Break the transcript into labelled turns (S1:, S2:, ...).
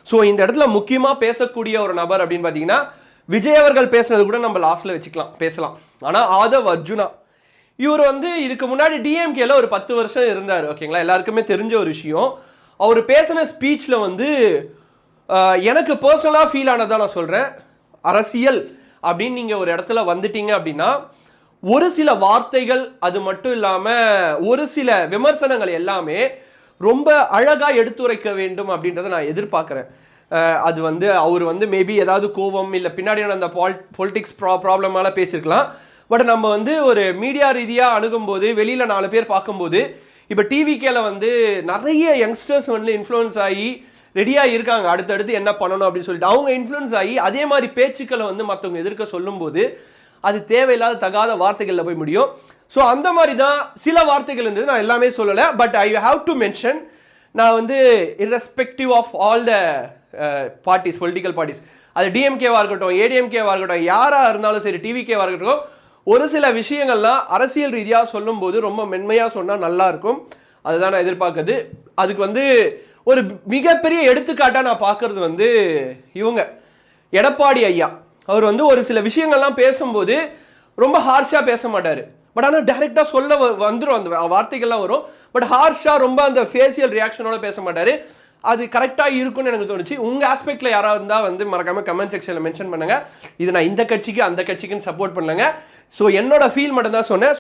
S1: So இந்த இடத்துல முக்கியமாக பேசக்கூடிய ஒரு நபர் அப்படின்னு பார்த்தீங்கன்னா விஜய் அவர்கள் பேசுனது கூட நம்ம லாஸ்ட்ல வச்சுக்கலாம் பேசலாம். ஆனால் ஆதவ் அர்ஜுனா இவர் வந்து இதுக்கு முன்னாடி டிஎம்கேல ஒரு 10 வருஷம் இருந்தார். ஓகேங்களா, எல்லாருக்குமே தெரிஞ்ச ஒரு விஷயம். அவர் பேசின ஸ்பீச்சில் வந்து எனக்கு பர்சனலாக ஃபீல் ஆனதான் நான் சொல்கிறேன். அரசியல் அப்படின்னு நீங்கள் ஒரு இடத்துல வந்துட்டீங்க அப்படின்னா ஒரு சில வார்த்தைகள், அது மட்டும் இல்லாமல் ஒரு சில விமர்சனங்கள் எல்லாமே ரொம்ப அழகாக எடுத்துரைக்க வேண்டும் அப்படின்றத நான் எதிர்பார்க்குறேன். அது வந்து அவர் வந்து மேபி ஏதாவது கோபம் இல்லை பின்னாடியான அந்த பொலிட்டிக்ஸ் ப்ராப்ளமால பேசியிருக்கலாம். பட் நம்ம வந்து ஒரு மீடியா ரீதியாக அணுகும்போது வெளியில் 4 பேர் பார்க்கும்போது இப்போ டிவிகேல வந்து நிறைய யங்ஸ்டர்ஸ் வந்து இன்ஃப்ளூயன்ஸ் ஆகி ரெடியாக இருக்காங்க அடுத்தடுத்து என்ன பண்ணணும் அப்படின்னு சொல்லிட்டு. அவங்க இன்ஃப்ளூயன்ஸ் ஆகி அதே மாதிரி பேச்சுக்களை வந்து மற்றவங்க எதிர்க்க சொல்லும்போது அது தேவையில்லாத தகாத வார்த்தைகளில் போய் முடியும். ஸோ அந்த மாதிரி தான் சில வார்த்தைகள் இருந்தது. நான் எல்லாமே சொல்லலை, but I have to mention. நான் வந்து irrespective of all the parties, political parties, அது டிஎம்கேவாக இருக்கட்டும், ஏடிஎம்கேவாக இருக்கட்டும், யாராக இருந்தாலும் சரி, டிவிகேவாக இருக்கட்டும், ஒரு சில விஷயங்கள்லாம் அரசியல் ரீதியாக சொல்லும்போது ரொம்ப மென்மையாக சொன்னால் நல்லா இருக்கும். அதுதான் நான் எதிர்பார்க்குது. அதுக்கு வந்து ஒரு மிகப்பெரிய எடுத்துக்காட்டாக நான் பார்க்கறது வந்து இவங்க எடப்பாடி ஐயா. அவர் வந்து ஒரு சில விஷயங்கள்லாம் பேசும்போது ரொம்ப ஹார்ஷாக பேச மாட்டார். பட் ஆனால் டைரெக்டாக சொல்ல வந்துடும், அந்த வார்த்தைகள்லாம் வரும். பட் ஹார்ஷாக ரொம்ப அந்த ஃபேஷியல் ரியாக்ஷனோட பேச மாட்டார். அது கரெக்டாக இருக்கும்னு எனக்கு தோணுச்சு. உங்கள் ஆஸ்பெக்டில் யாராவது இருந்தால் வந்து மறக்காமல் கமெண்ட் செக்ஷனில் மென்ஷன் பண்ணுங்கள். இது நான் இந்த கட்சிக்கு அந்த கட்சிக்குன்னு சப்போர்ட் பண்ணலங்க. ஸோ என்னோட ஃபீல் மட்டும் தான் சொன்னேன்.